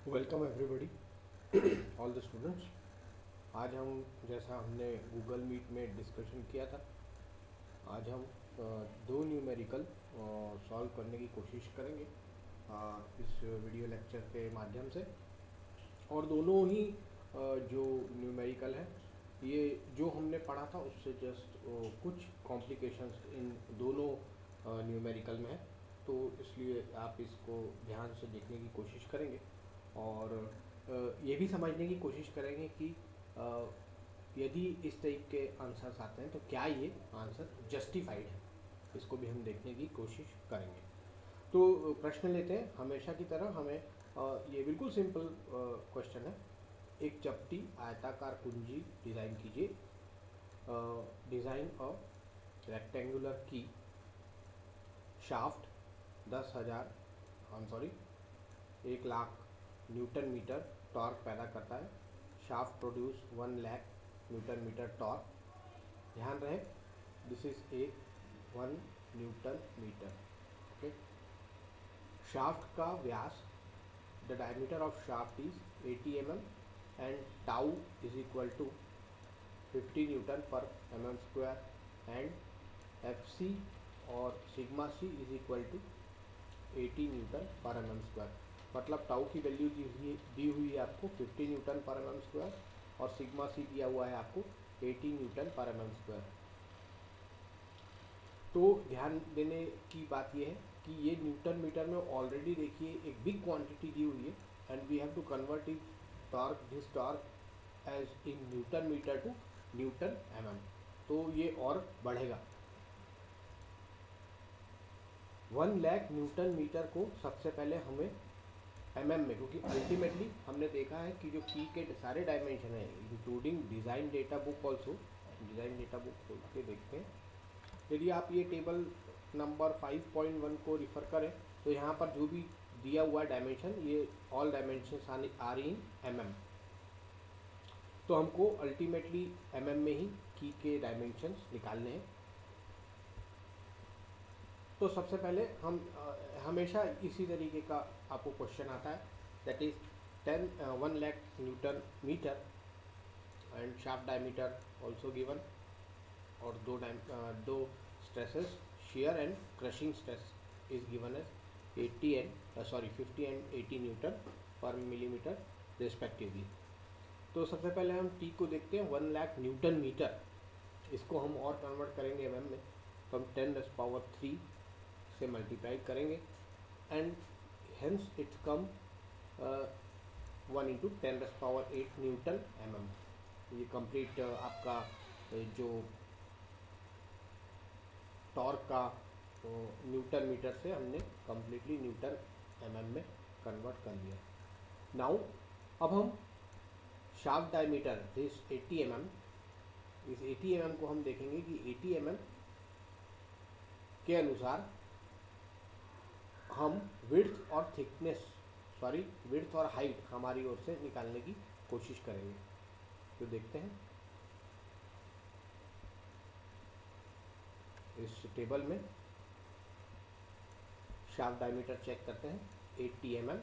Welcome everybody, all the students. आज हम जैसा हमने गूगल मीट में डिस्कशन किया था, आज हम दो न्यूमेरिकल सॉल्व करने की कोशिश करेंगे इस वीडियो लेक्चर के माध्यम से। और दोनों ही जो न्यूमेरिकल है, ये जो हमने पढ़ा था उससे जस्ट कुछ कॉम्प्लिकेशंस इन दोनों न्यूमेरिकल में है, तो इसलिए आप इसको ध्यान से देखने की कोशिश करेंगे और ये भी समझने की कोशिश करेंगे कि यदि इस टाइप के आंसर्स आते हैं तो क्या ये आंसर जस्टिफाइड है, इसको भी हम देखने की कोशिश करेंगे। तो प्रश्न लेते हैं। हमेशा की तरह हमें ये बिल्कुल सिंपल क्वेश्चन है। एक चपटी आयताकार कुंजी डिज़ाइन कीजिए। Design a rectangular key shaft 1 lakh newton metre torque पैदा करता है। Shaft produce 1 lakh newton metre torque. ध्यान रहे, this is a 1 newton metre. Okay, shaft का व्यास, the diameter of shaft is 80 mm and tau is equal to 50 newton per mm square and F C और sigma C is equal to 80 newton per mm square. मतलब tau की value दी हुई है आपको 50 newton per mm square और sigma सी दिया हुआ है आपको 80 न्यूटन पर mm स्क्वायर। तो ध्यान देने की बात यह है कि ये न्यूटन मीटर में ऑलरेडी देखिए एक बिग क्वांटिटी दी हुई है and we have to convert it this torque as in newton meter to newton mm, तो ये और बढ़ेगा। 1 लाख न्यूटन मीटर को सबसे पहले हमें mm में, क्योंकि अल्टीमेटली हमने देखा है कि जो की के सारे डायमेंशन है including design data book also, design data book खोल के देखते हैं। यदि आप ये टेबल नंबर 5.1 को रिफ़र करें तो यहाँ पर जो भी दिया हुआ डायमेंशन, ये ऑल डायमेंशन आ रही इन mm, तो हमको अल्टीमेटली mm में ही की के डायमेंशंस निकालने हैं। तो सबसे पहले हम हमेशा इसी तरीके का आपको क्वेश्चन आता है, that is 1 lakh newton meter and shaft diameter also given, और दो stresses, shear and crushing stress is given as 50 and 80 newton पर मिलीमीटर रिस्पेक्टिवली। तो सबसे पहले हम टी को देखते हैं। 1 लाख न्यूटन मीटर, इसको हम और कन्वर्ट करेंगे mm में, तो हम 10⁻³ से मल्टीप्लाई करेंगे and hence it's come 1 × 10⁸ Newton mm। ये कंप्लीट आपका जो टॉर्क का न्यूटन मीटर से हमने कम्प्लीटली न्यूटन mm में कन्वर्ट कर लिया। नाउ अब हम शाफ्ट डायमीटर दिस 80 mm, इस 80 mm को हम देखेंगे कि 80 mm के अनुसार हम विड्थ और थिकनेस, विड्थ और हाइट हमारी ओर से निकालने की कोशिश करेंगे। तो देखते हैं इस टेबल में शाफ्ट डायमीटर चेक करते हैं 80 mm।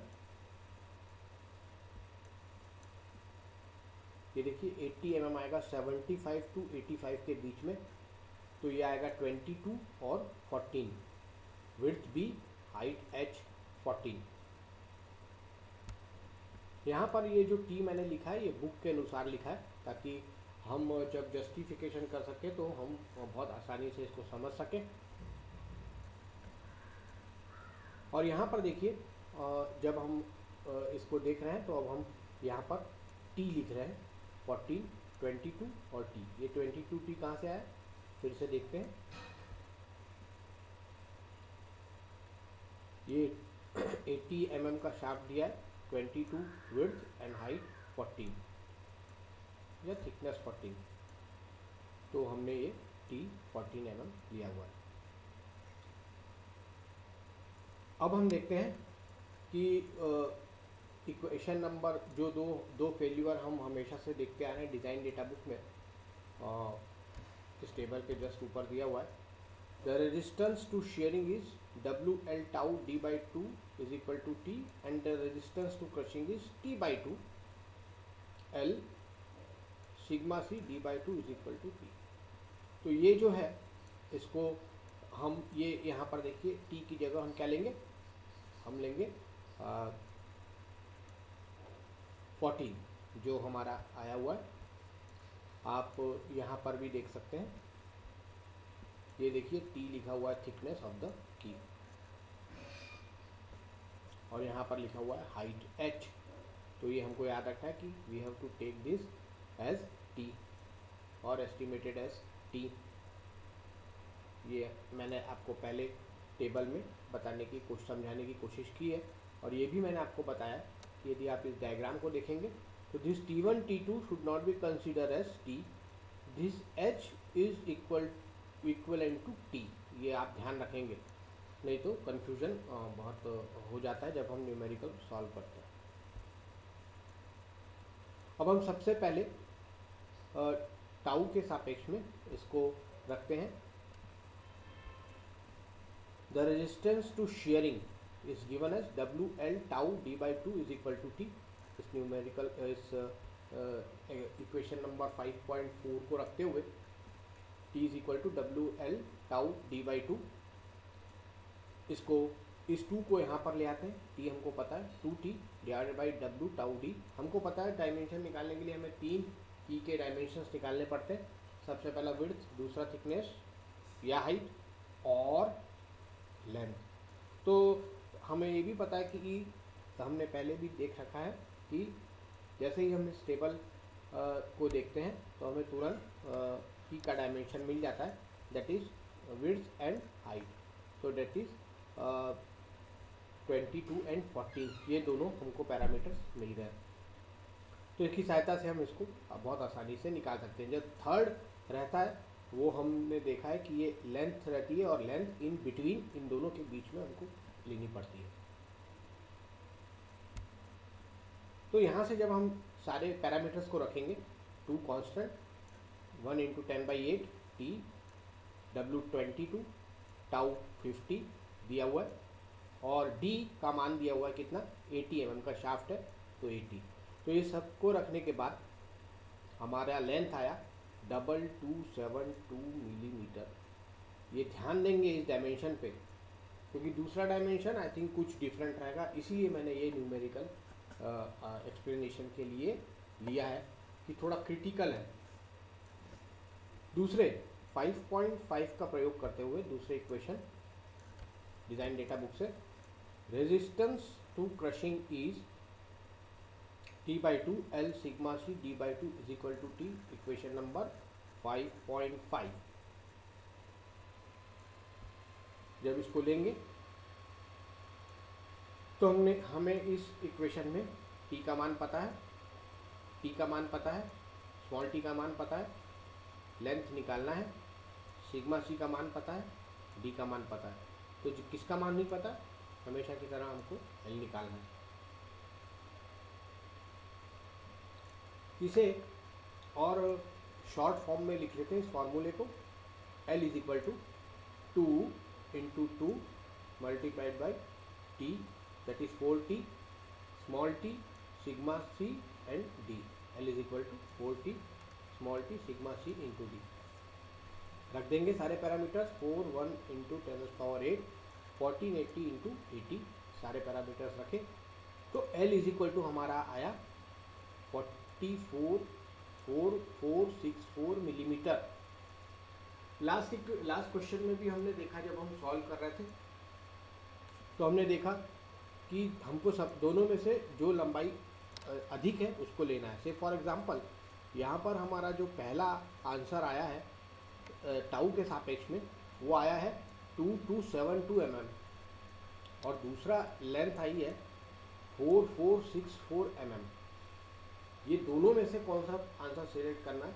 ये देखिए 80 mm आएगा 75 to 85 के बीच में, तो ये आएगा 22 और 14, विड्थ बी, हाइट h 14। यहाँ पर ये जो टी मैंने लिखा है ये बुक के अनुसार लिखा है, ताकि हम जब जस्टिफिकेशन कर सकें तो हम बहुत आसानी से इसको समझ सकें। और यहाँ पर देखिए जब हम इसको देख रहे हैं तो अब हम यहाँ पर टी लिख रहे हैं 14, 22 और टी। ये 22 टी कहाँ से आया, फिर से देखते हैं। ये 80 mm का शाफ्ट दिया है, 22 विड्थ एंड हाइट 14 या थिकनेस 14, तो हमने ये टी 14 mm लिया हुआ है। अब हम देखते हैं कि इक्वेशन नंबर जो दो फेल्यूर हम हमेशा से देखते आ रहे हैं डिज़ाइन डेटा बुक में, इस टेबल के जस्ट ऊपर दिया हुआ है। The resistance to shearing is W L tau D by two is equal to T and the resistance to crushing is T by two L sigma C D by two is equal to T. तो ये जो है इसको हम ये यहाँ पर देखिए टी की जगह हम क्या लेंगे, हम लेंगे 14 जो हमारा आया हुआ है। आप यहाँ पर भी देख सकते हैं, ये देखिए टी लिखा हुआ है थिकनेस ऑफ द की, और यहाँ पर लिखा हुआ है हाइट h। तो ये हमको याद रखना है कि we have to take this as T और एस्टिमेटेड एज टी। ये मैंने आपको पहले टेबल में बताने की समझाने की कोशिश की है, और ये भी मैंने आपको बताया कि यदि आप इस डायग्राम को देखेंगे तो this T1 T2 should not be consider as T, this H is equivalent to T. ये आप ध्यान रखेंगे, नहीं तो कन्फ्यूजन बहुत हो जाता है जब हम न्यूमेरिकल सॉल्व करते हैं। अब हम सबसे पहले टाउ के सापेक्ष में इसको रखते हैं। The resistance to shearing is given as W L tau D by two is equal to T. इस न्यूमेरिकल इस इक्वेशन नंबर 5.4 को रखते हुए T is equal to W L tau D by two. इसको इस 2 को यहाँ पर ले आते हैं, टी हमको पता है 2t divided by W tau D. हमको पता है डायमेंशन निकालने के लिए हमें 3 की के डायमेंशंस निकालने पड़ते हैं। सबसे पहला विड्थ, दूसरा थिकनेस या हाइट, और लेंथ। तो हमें ये भी पता है कि हमने पहले भी देख रखा है कि जैसे ही हम इस टेबल को देखते हैं तो हमें तुरंत की का डायमेंशन मिल जाता है, that is width and height. तो दैट इज 22 एंड 14, ये दोनों हमको पैरामीटर्स मिल गए। तो इसकी सहायता से हम इसको बहुत आसानी से निकाल सकते हैं। जो थर्ड रहता है वो हमने देखा है कि ये लेंथ रहती है, और लेंथ इन बिटवीन इन दोनों के बीच में हमको लेनी पड़ती है। तो यहाँ से जब हम सारे पैरामीटर्स को रखेंगे, 2 constant, 1 into 10/8 T, W 22, tau 50 दिया हुआ है, और डी का मान दिया हुआ है कितना, 80 mm का शाफ्ट है तो 80। तो ये सबको रखने के बाद हमारा लेंथ आया 2272 मिलीमीटर। ये ध्यान देंगे इस डायमेंशन पे, क्योंकि दूसरा डायमेंशन आई थिंक कुछ डिफरेंट रहेगा, इसीलिए मैंने ये न्यूमेरिकल एक्सप्लेनेशन के लिए लिया है कि थोड़ा क्रिटिकल है। दूसरे 5.5 का प्रयोग करते हुए दूसरे इक्वेशन डिज़ाइन डेटा बुक से, resistance to crushing is T by two L sigma C D by two is equal to T. Equation number 5.5। जब इसको लेंगे तो हमें इस इक्वेशन में टी का मान पता है, टी का मान पता है, स्मॉल टी का मान पता है, लेंथ निकालना है, सिग्मा सी का मान पता है, डी का मान पता है। तो किसका मान नहीं पता, हमेशा की तरह हमको एल निकालना है। इसे और शॉर्ट फॉर्म में लिख लेते हैं इस फॉर्मूले को, L is equal to 2 into 2 multiplied by T, that is 4t, small T, sigma C and D. L is equal to 4t small T sigma C into D. रख देंगे सारे पैरामीटर्स, 4 1 इंटू 10⁸, 14 80 इंटू 80, सारे parameters रखें। तो L is equal to हमारा आया 4464 millimetre. Last question में भी हमने देखा, जब हम सॉल्व कर रहे थे तो हमने देखा कि हमको सब दोनों में से जो लंबाई अधिक है उसको लेना है। से फॉर एग्जांपल यहाँ पर हमारा जो पहला आंसर आया है टाउ के सापेक्ष में, वो आया है 2272 mm, और दूसरा लेंथ आई है 4464 mm। ये दोनों में से कौन सा आंसर सिलेक्ट करना है,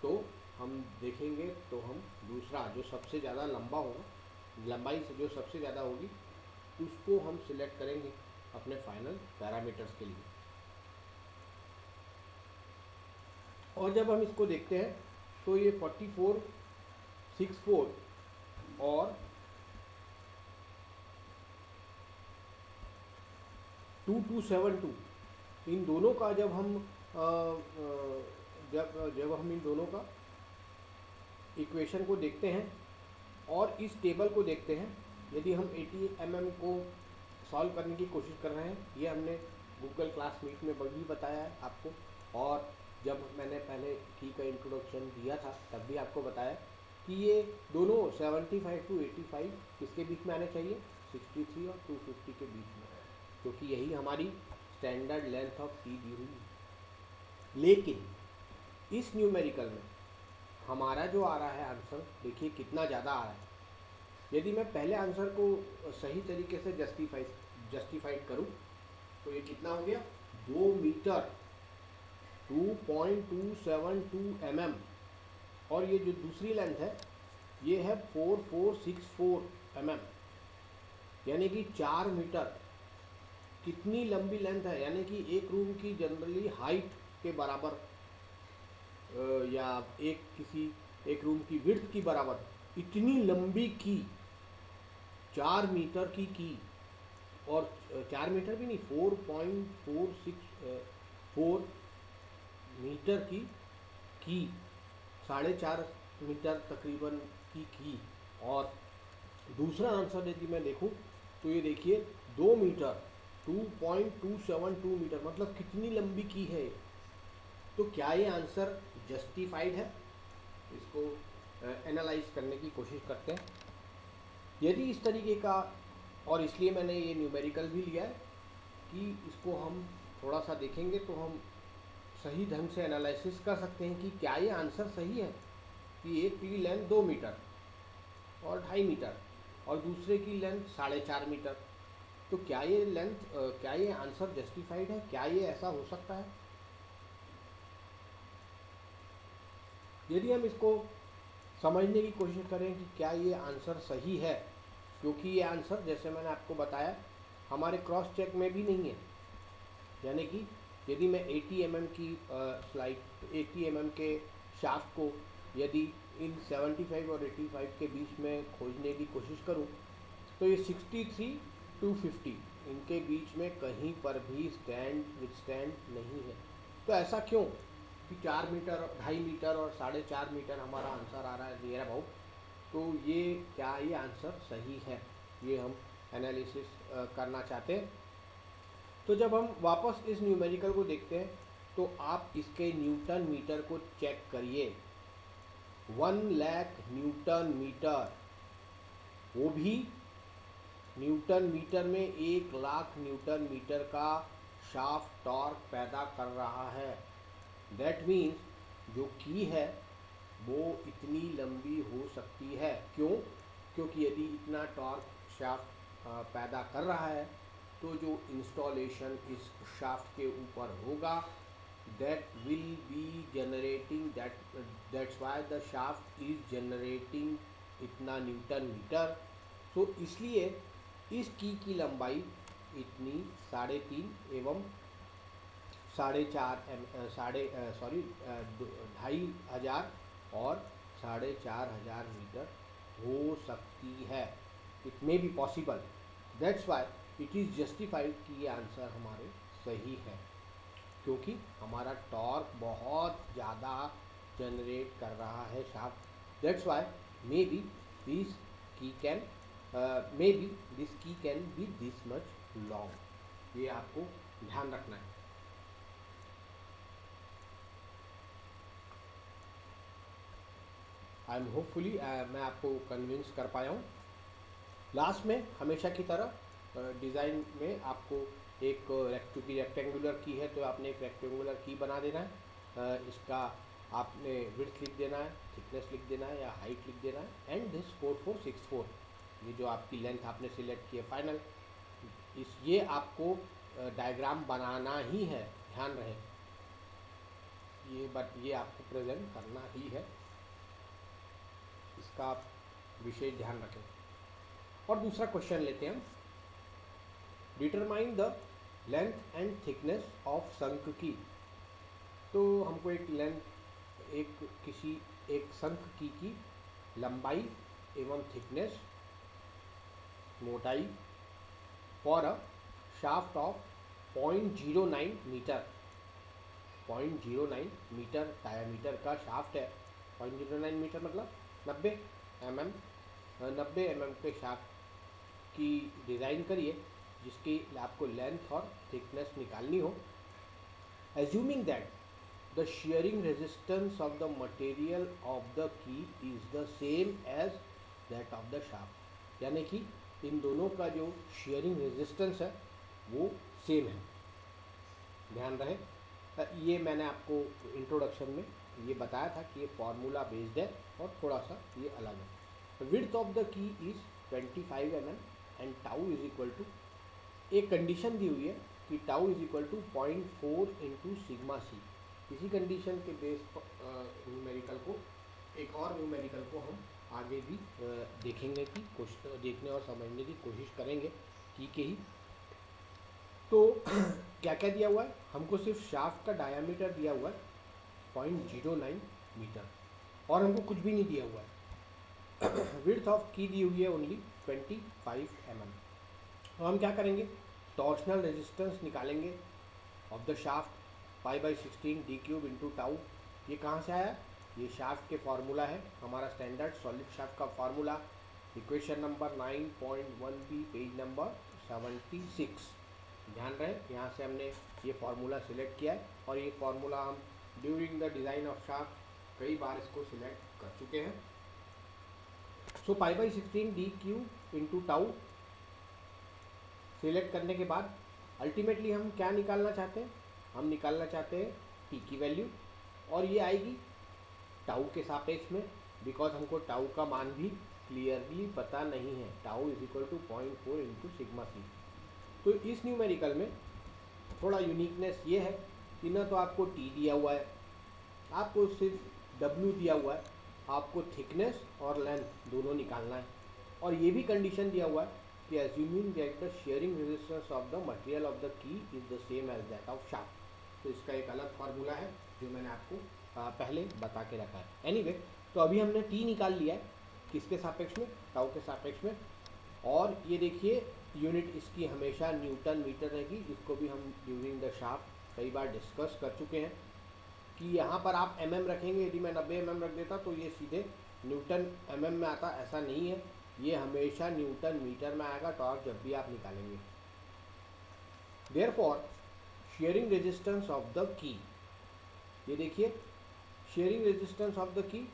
तो हम देखेंगे तो हम दूसरा जो सबसे ज़्यादा लंबा होगा, लंबाई से जो सबसे ज़्यादा होगी उसको हम सिलेक्ट करेंगे अपने फाइनल पैरामीटर्स के लिए। और जब हम इसको देखते हैं तो ये 4464 और 2272, इन दोनों का जब हम जब हम इन दोनों का इक्वेशन को देखते हैं और इस टेबल को देखते हैं, यदि हम 80 mm को सॉल्व करने की कोशिश कर रहे हैं, ये हमने गूगल क्लासमीट में भी बताया है आपको, और जब मैंने पहले की का इंट्रोडक्शन दिया था तब भी आपको बताया कि ये दोनों 75 to 85 किसके बीच में आने चाहिए, 63 और 250 के बीच में, क्योंकि यही हमारी स्टैंडर्ड लेंथ ऑफ टी दी हुई है। लेकिन इस न्यूमेरिकल में हमारा जो आ रहा है आंसर, देखिए कितना ज़्यादा आ रहा है। यदि मैं पहले आंसर को सही तरीके से जस्टिफाइड करूं तो ये कितना हो गया, 2 मीटर 2.272 mm, और ये जो दूसरी लेंथ है ये है 4464 mm, यानी कि 4 मीटर। कितनी लंबी लेंथ है, यानी कि एक रूम की जनरली हाइट के बराबर या एक रूम की विड्थ की बराबर इतनी लंबी की, 4 मीटर की, और 4 मीटर भी नहीं, 4.464 मीटर की 4.5 मीटर तकरीबन की। और दूसरा आंसर यदि मैं देखूं तो ये देखिए 2 मीटर 2.272 मीटर, मतलब कितनी लंबी की है। तो क्या ये आंसर जस्टिफाइड है, इसको एनालाइज करने की कोशिश करते हैं। यदि इस तरीके का, और इसलिए मैंने ये न्यूमेरिकल भी लिया है कि इसको हम थोड़ा सा देखेंगे तो हम सही ढंग से एनालिसिस कर सकते हैं कि क्या ये आंसर सही है कि एक की लेंथ 2 मीटर और 2.5 मीटर और दूसरे की लेंथ 4.5 मीटर। तो क्या ये आंसर जस्टिफाइड है, क्या ये ऐसा हो सकता है। यदि हम इसको समझने की कोशिश करें कि क्या ये आंसर सही है, क्योंकि ये आंसर जैसे मैंने आपको बताया हमारे क्रॉस चेक में भी नहीं है। यानी कि यदि मैं 80 mm की 80 mm के शाफ्ट को यदि इन 75 और 85 के बीच में खोजने की कोशिश करूं तो ये 63 to 50 इनके बीच में कहीं पर भी विथस्टैंड नहीं है। तो ऐसा क्यों कि 4 मीटर 2.5 मीटर और 4.5 मीटर हमारा आंसर आ रहा है नियर अबाउट। तो क्या ये आंसर सही है, ये हम एनालिसिस करना चाहते हैं। तो जब हम वापस इस न्यूमेरिकल को देखते हैं तो आप इसके न्यूटन मीटर को चेक करिए। 1 लाख न्यूटन मीटर, वो भी न्यूटन मीटर में 1 लाख न्यूटन मीटर का शाफ्ट टॉर्क पैदा कर रहा है। दैट मीन्स जो की है वो इतनी लंबी हो सकती है। क्यों? क्योंकि यदि इतना टॉर्क शाफ्ट पैदा कर रहा है तो जो इंस्टॉलेशन इस शाफ्ट के ऊपर होगा that will be generating that's why the shaft is generating इतना न्यूटन मीटर। तो इसलिए इस की लंबाई इतनी 3.5 एवं 2,500 और 4,500 मीटर हो सकती है। It may be possible, that's why it is justified कि ये आंसर हमारे सही है, क्योंकि हमारा टॉर्क बहुत ज़्यादा जनरेट कर रहा है shaft. That's why maybe this key can be this much long. ये आपको ध्यान रखना है। आई एम होपफुली मैं आपको कन्विंस कर पाया हूँ। लास्ट में हमेशा की तरह डिज़ाइन में आपको एक रेक्टेंगुलर की है तो आपने एक रेक्टेंगुलर की बना देना है। इसका आपने विड्थ लिख देना है, थिकनेस लिख देना है या हाइट लिख देना है, एंड दिस 4464, ये जो आपकी लेंथ आपने सिलेक्ट की है फाइनल, ये आपको डायग्राम बनाना ही है, ध्यान रहे ये आपको प्रेजेंट करना ही है, इसका आप विशेष ध्यान रखें। और दूसरा क्वेश्चन लेते हैं हम। Determine the length and thickness of शंख की। तो हमको एक शंख की लंबाई एवं थिकनेस, मोटाई for a shaft of 0.09 meter, 0.09 meter diameter का शाफ्ट है। 0.09 मीटर मतलब 90 mm के शाफ्ट की डिज़ाइन करिए जिसकी आपको लेंथ और थिकनेस निकालनी हो। Assuming that the shearing resistance of the material of the key is the same as that of the shaft, यानी कि इन दोनों का जो shearing resistance है वो सेम है। ध्यान रहे, ये मैंने आपको इंट्रोडक्शन में ये बताया था कि ये फार्मूला बेस्ड है और थोड़ा सा ये अलग है। Width of the key is 25 mm and tau is equal to, एक कंडीशन दी हुई है कि tau is equal to 0.4 into sigma C. इसी कंडीशन के बेस पर न्यूमेरिकल को, एक और न्यूमेरिकल को हम आगे भी देखेंगे कि देखने और समझने की कोशिश करेंगे की के ही। तो क्या क्या दिया हुआ है हमको, सिर्फ शाफ्ट का डायामीटर दिया हुआ है 0.09 मीटर और हमको कुछ भी नहीं दिया हुआ है। विड्थ ऑफ की दी हुई है ओनली 25 mm। तो हम क्या करेंगे, टॉर्शनल रेजिस्टेंस निकालेंगे of the shaft π/16 d³ into tau. ये कहाँ से आया, ये शाफ्ट के फार्मूला है, हमारा स्टैंडर्ड सॉलिड शाफ्ट का formula, equation number 9.1b page number 76। ध्यान रहे, यहाँ से हमने ये फार्मूला सिलेक्ट किया है और ये फार्मूला हम during the design of shaft कई बार इसको सिलेक्ट कर चुके हैं। सो π/16 d³ इंटू टाउ सिलेक्ट करने के बाद अल्टीमेटली हम क्या निकालना चाहते हैं, हम निकालना चाहते हैं टी की वैल्यू और ये आएगी टाउ के सापेक्ष में, बिकॉज हमको टाउ का मान भी क्लियरली पता नहीं है। Tau is equal to 0.4 into sigma सी। तो इस न्यूमेरिकल में थोड़ा यूनिकनेस ये है कि ना तो आपको टी दिया हुआ है, आपको सिर्फ डब्ल्यू दिया हुआ है, आपको थिकनेस और लेंथ दोनों निकालना है और ये भी कंडीशन दिया हुआ है कि assuming that the shearing resistance of the material of the key is the same as that of shaft। तो इसका एक अलग फार्मूला है जो मैंने आपको पहले बता के रखा है। एनीवे, तो अभी हमने टी निकाल लिया है, किसके सापेक्ष में, टाउ के सापेक्ष में। और ये देखिए यूनिट इसकी हमेशा न्यूटन मीटर रहेगी, इसको भी हम ड्यूरिंग द शाफ्ट कई बार डिस्कस कर चुके हैं कि यहाँ पर आप mm रखेंगे, यदि मैं 90 mm रख देता तो ये सीधे न्यूटन mm में आता, ऐसा नहीं है, ये हमेशा न्यूटन मीटर में आएगा टॉर्क जब भी आप निकालेंगे। Therefore sharing resistance of the key, ये देखिए शेयरिंग रेजिस्टेंस ऑफ द की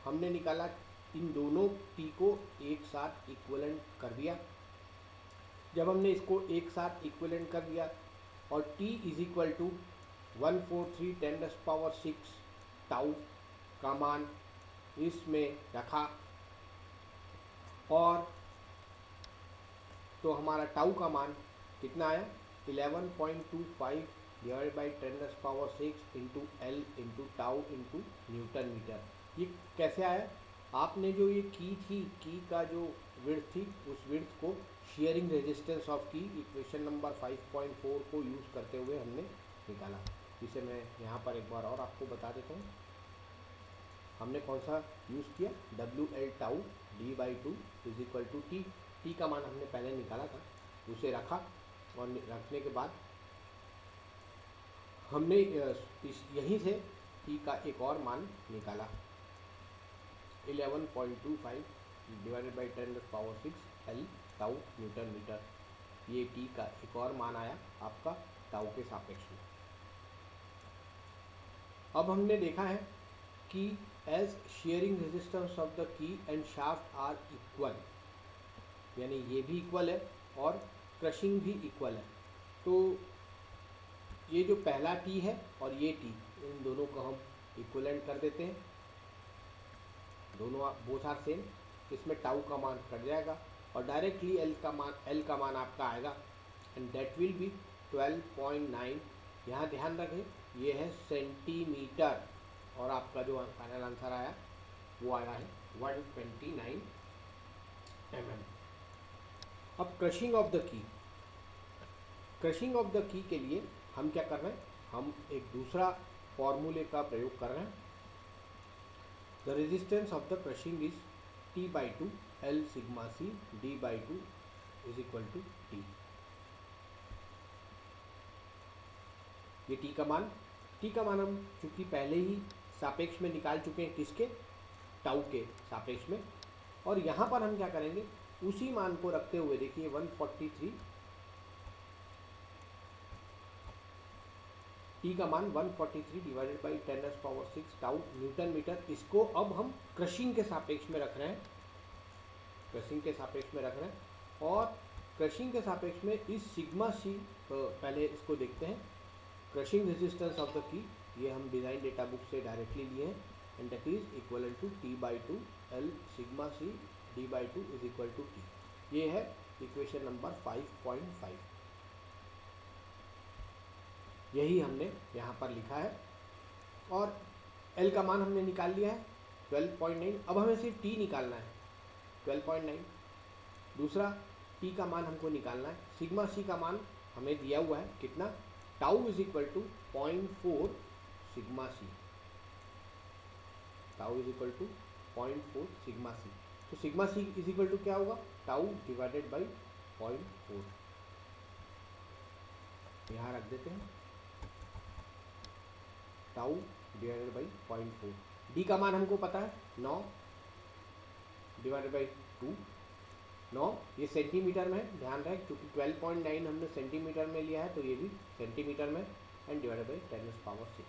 हमने निकाला, इन दोनों टी को एक साथ इक्विवेलेंट कर दिया। जब हमने इसको एक साथ इक्विवेलेंट कर दिया और T is equal to 143×10⁶ tau का मान इसमें रखा और तो हमारा टाउ का मान कितना आया, 11.25 divide by 10⁶ into L into tau into newton metre. ये कैसे आया, आपने जो ये की थी, की का जो विड्थ थी, उस विड्थ को शेयरिंग रेजिस्टेंस ऑफ की इक्वेशन नंबर 5.4 को यूज़ करते हुए हमने निकाला। इसे मैं यहाँ पर एक बार और आपको बता देता हूँ। हमने कौन सा यूज़ किया, WL tau d/2 is equal to T. T का मान हमने पहले निकाला था, उसे रखा और रखने के बाद हमने यहीं से टी का एक और मान निकाला, 11.25 divided by 10⁶ L tau newton metre. ये टी का एक और मान आया आपका टाउ के सापेक्ष में। अब हमने देखा है कि as shearing resistance of the key and shaft are equal, यानी ये भी इक्वल है और क्रशिंग भी इक्वल है, तो ये जो पहला टी है और ये टी, इन दोनों को हम इक्विवेलेंट कर देते हैं, दोनों बोथ आर सेम। इसमें टाउ का मान कट जाएगा और डायरेक्टली एल का मान आपका आएगा एंड दैट विल बी 12.9। यहाँ ध्यान रखें ये है सेंटीमीटर और आपका जो फाइनल आंसर आया वो आया है 129 mm। अब क्रशिंग ऑफ द की, क्रशिंग ऑफ द की के लिए हम क्या कर रहे हैं, हम एक दूसरा फॉर्मूले का प्रयोग कर रहे हैं। The resistance of the crushing is T/2 L sigma c D/2 is equal to T. ये टी का मान हम चूँकि पहले ही सापेक्ष में निकाल चुके हैं, किसके, टाउ के सापेक्ष में। और यहाँ पर हम क्या करेंगे, उसी मान को रखते हुए देखिए 143 टी का मान 143 divided by 10⁻⁶ tau newton metre, इसको अब हम क्रशिंग के सापेक्ष में रख रहे हैं, और क्रशिंग के सापेक्ष में इस सिग्मा सी, पहले इसको देखते हैं, crushing resistance of the key, ये हम डिज़ाइन डेटा बुक से डायरेक्टली लिए हैं, and that is equal to T/2 L sigma c D/2 is equal to T। ये है इक्वेशन नंबर 5.5, यही हमने यहाँ पर लिखा है। और L का मान हमने निकाल लिया है 12.9, अब हमें सिर्फ T निकालना है 12.9। दूसरा T का मान हमको निकालना है, सिग्मा सी का मान हमें दिया हुआ है कितना, tau is equal to 0.4 sigma C, tau is equal to 0.4 sigma सी। तो sigma C is equal to क्या होगा, टाउ डिवाइडेड बाई 0.4, यहाँ रख देते हैं, टाउ डिवाइडेड बाई 0.4। डी का मान हमको पता है 9 डिवाइडेड बाई 2, 9 ये सेंटीमीटर में है, ध्यान रहे क्योंकि 12.9 हमने सेंटीमीटर में लिया है, तो ये भी सेंटीमीटर में, एंड डिवाइडेड बाई 10⁻⁶।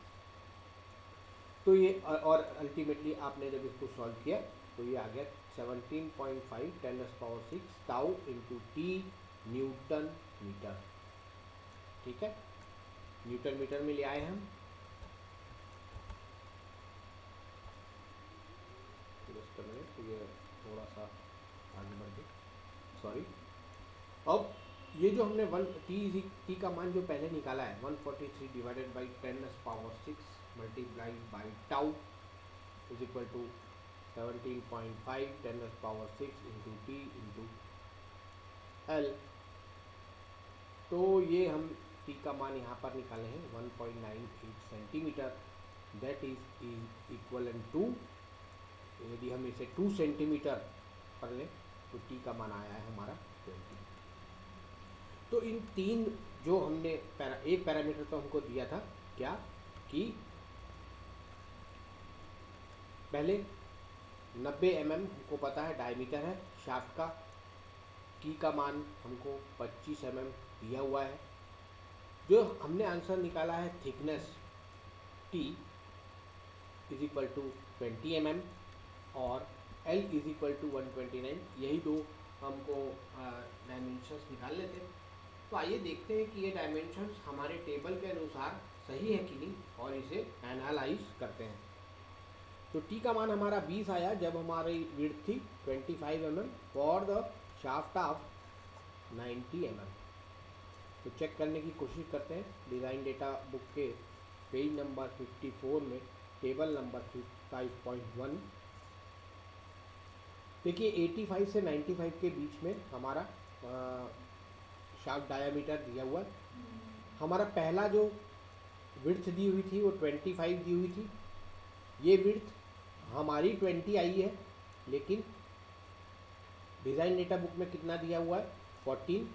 तो ये, और अल्टीमेटली आपने जब इसको सॉल्व किया तो ये आ गया 17.5 10⁻⁶ tau into T newton metre. ठीक है, न्यूटन मीटर में ले आए हम। तो ये थोड़ा सा आगे बढ़ गए, सॉरी। अब ये जो हमने टी का मान जो पहले निकाला है 143 divided by 10⁻⁶ multiplied by tau is equal to 17.5 10⁻⁶ into T into L. तो ये हम टी का मान यहाँ पर निकाले हैं 1.98 centimetre, that is equal to, यदि हम इसे 2 सेंटीमीटर कर लें तो टी का मान आया है हमारा 20। तो इन तीन जो हमने एक पैरामीटर तो हमको दिया था क्या, कि पहले 90 mm हमको पता है डायमीटर है शाफ्ट का, की का मान हमको 25 mm दिया हुआ है। जो हमने आंसर निकाला है thickness T is equal to 20 mm और L इज इक्वल टू 129, यही दो हमको डायमेंशंस निकालने थे। तो आइए देखते हैं कि ये डायमेंशंस हमारे टेबल के अनुसार सही है कि नहीं, और इसे एनालाइज करते हैं। तो टी का मान हमारा 20 आया जब हमारी विड्थ थी 25 mm for the shaft of 90 mm। तो चेक करने की कोशिश करते हैं, डिज़ाइन डेटा बुक के पेज नंबर 54 में टेबल नंबर 5.1। देखिए 85 से 95 के बीच में हमारा शाफ्ट डायामीटर दिया हुआ है। हमारा पहला जो विड्थ दी हुई थी वो 25 दी हुई थी, ये विड्थ हमारी 20 आई है, लेकिन डिज़ाइन डेटा बुक में कितना दिया हुआ है 14।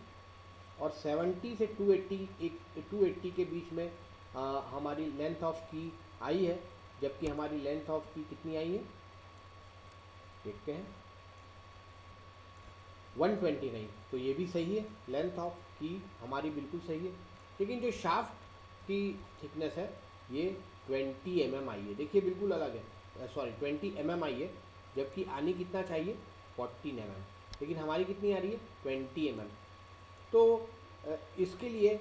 और 70 से 280 के बीच में हमारी लेंथ ऑफ की आई है, जबकि हमारी लेंथ ऑफ की कितनी आई है देखते हैं 129। तो ये भी सही है, लेंथ ऑफ की हमारी बिल्कुल सही है, लेकिन जो शाफ्ट की थिकनेस है ये 20 mm आई है। देखिए बिल्कुल अलग है, सॉरी 20 mm आई है, जबकि आनी कितना चाहिए 14 mm, लेकिन हमारी कितनी आ रही है 20 mm। तो इसके लिए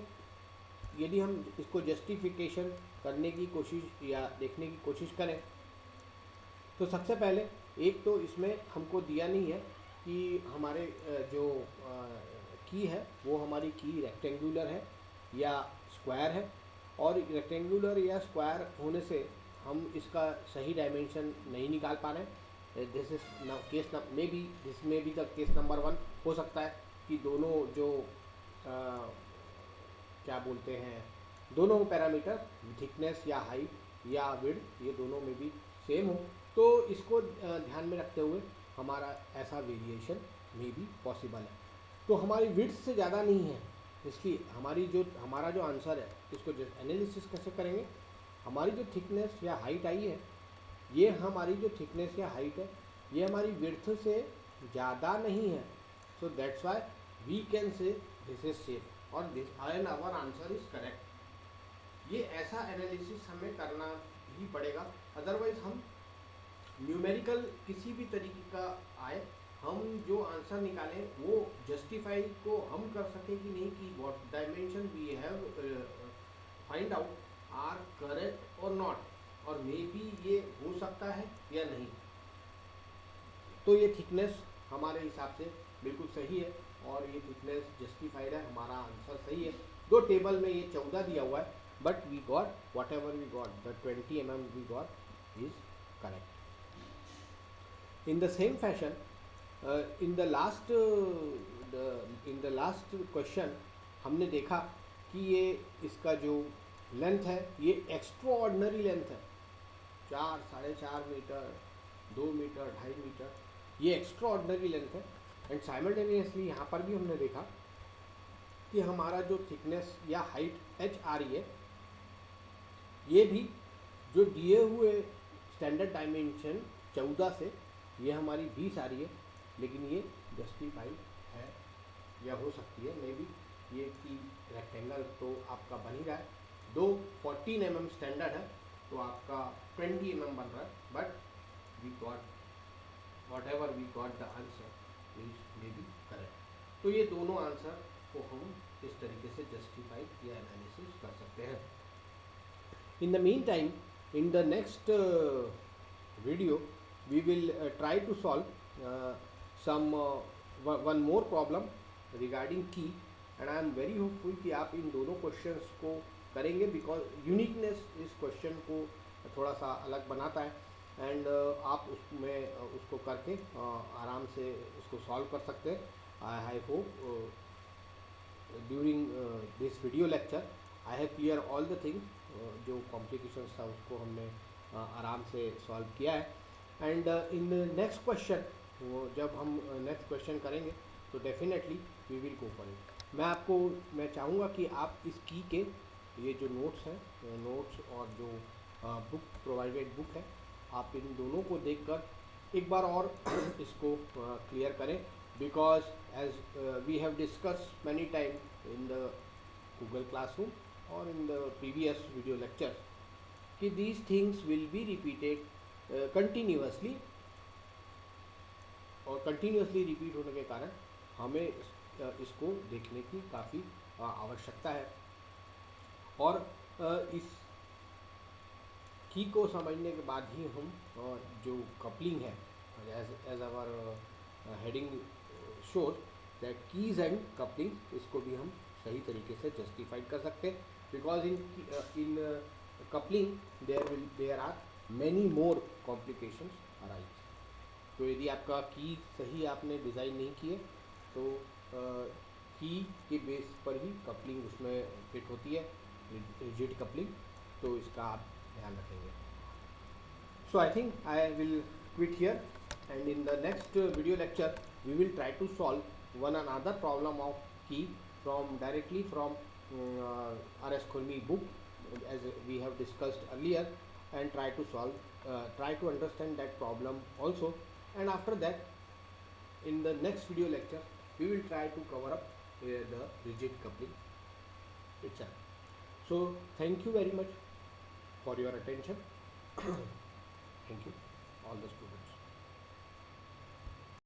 यदि हम इसको जस्टिफिकेशन करने की कोशिश या देखने की कोशिश करें, तो सबसे पहले एक तो इसमें हमको दिया नहीं है कि हमारे जो की है वो हमारी की रेक्टेंगुलर है या स्क्वायर है, और रेक्टेंगुलर या स्क्वायर होने से हम इसका सही डायमेंशन नहीं निकाल पा रहे। This is case may be this में भी द केस नंबर 1 हो सकता है कि दोनों जो क्या बोलते हैं, दोनों पैरामीटर थिकनेस या हाइट या विड्थ ये दोनों में भी सेम हो। तो इसको ध्यान में रखते हुए हमारा ऐसा वेरिएशन में भी पॉसिबल है। तो हमारी विड्थ से ज़्यादा नहीं है, इसलिए हमारा जो आंसर है इसको एनालिसिस कैसे करेंगे, हमारी जो थिकनेस या हाइट आई है, ये हमारी जो थिकनेस या हाइट है ये हमारी विड्थ से ज़्यादा नहीं है, so that's why we can say this is safe और this and our answer is correct. ये ऐसा एनालिसिस हमें करना ही पड़ेगा, अदरवाइज हम न्यूमेरिकल किसी भी तरीके का आए, हम जो आंसर निकालें वो जस्टिफाई को हम कर सकें कि नहीं कि what dimension we have find out are correct और नॉट, और मे बी ये हो सकता है या नहीं। तो ये थिकनेस हमारे हिसाब से बिल्कुल सही है और ये थिकनेस जस्टिफाइड है, हमारा आंसर सही है। दो टेबल में ये 14 दिया हुआ है, but we got whatever we got, the 20 mm we got is correct. In the same fashion, in the last question हमने देखा कि ये इसका जो लेंथ है ये एक्स्ट्राऑर्डिनरी लेंथ है, 4, 4.5 मीटर, 2 मीटर, 2.5 मीटर, ये एक्स्ट्राऑर्डिनरी लेंथ है। एंड साइमल्टेनियसली यहाँ पर भी हमने देखा कि हमारा जो थिकनेस या हाइट h आ रही है, ये भी जो दिए हुए स्टैंडर्ड डायमेंशन 14 से ये हमारी 20 आ रही है, लेकिन ये जस्टिफाइड है या हो सकती है मे बी ये कि रेक्टेंगल तो आपका बन ही रहा है, दो 14 mm स्टैंडर्ड है तो आपका 20 mm बन रहा है, but we got whatever we got the answer is may be correct. तो ये दोनों आंसर को हम इस तरीके से जस्टिफाइड या एनालिसिस कर सकते हैं। In the mean time, in the next video we will try to solve one more problem regarding key, and I am very hopeful कि आप इन दोनों questions को करेंगे because uniqueness इस question को थोड़ा सा अलग बनाता है एंड आप उसमें उसको करके आराम से उसको solve कर सकते हैं। I hope during this video lecture I have clear all the things, जो complications था उसको हमने आराम से solve किया है। एंड इन नेक्स्ट क्वेश्चन, वो जब हम नेक्स्ट क्वेश्चन करेंगे तो definitely we will go for it. मैं चाहूँगा कि आप इस की के ये जो नोट्स हैं, नोट्स और जो बुक प्रोवाइडेड बुक है, आप इन दोनों को देखकर एक बार और इसको क्लियर करें, because as we have discuss many time in the Google classroom और in the previous video lectures कि these things will be repeated continuously, और कंटिन्यूसली रिपीट होने के कारण हमें इसको देखने की काफ़ी आवश्यकता है। और इस की को समझने के बाद ही हम जो कपलिंग है, as our heading shows that keys and coupling, इसको भी हम सही तरीके से जस्टिफाइड कर सकते हैं, because in coupling there are many more complications arise. तो यदि आपका की सही आपने डिज़ाइन नहीं किए तो की के बेस पर ही कपलिंग उसमें फिट होती है, रिजिड कपलिंग, तो इसका आप ध्यान रखेंगे। So I think I will quit here and in the next video lecture we will try to solve one another problem of key directly from R.S. Khurmi book, as we have discussed earlier, and try to understand that problem also. And after that, in the next video lecture, we will try to cover up the rigid coupling itself. So thank you very much for your attention. Thank you all the students.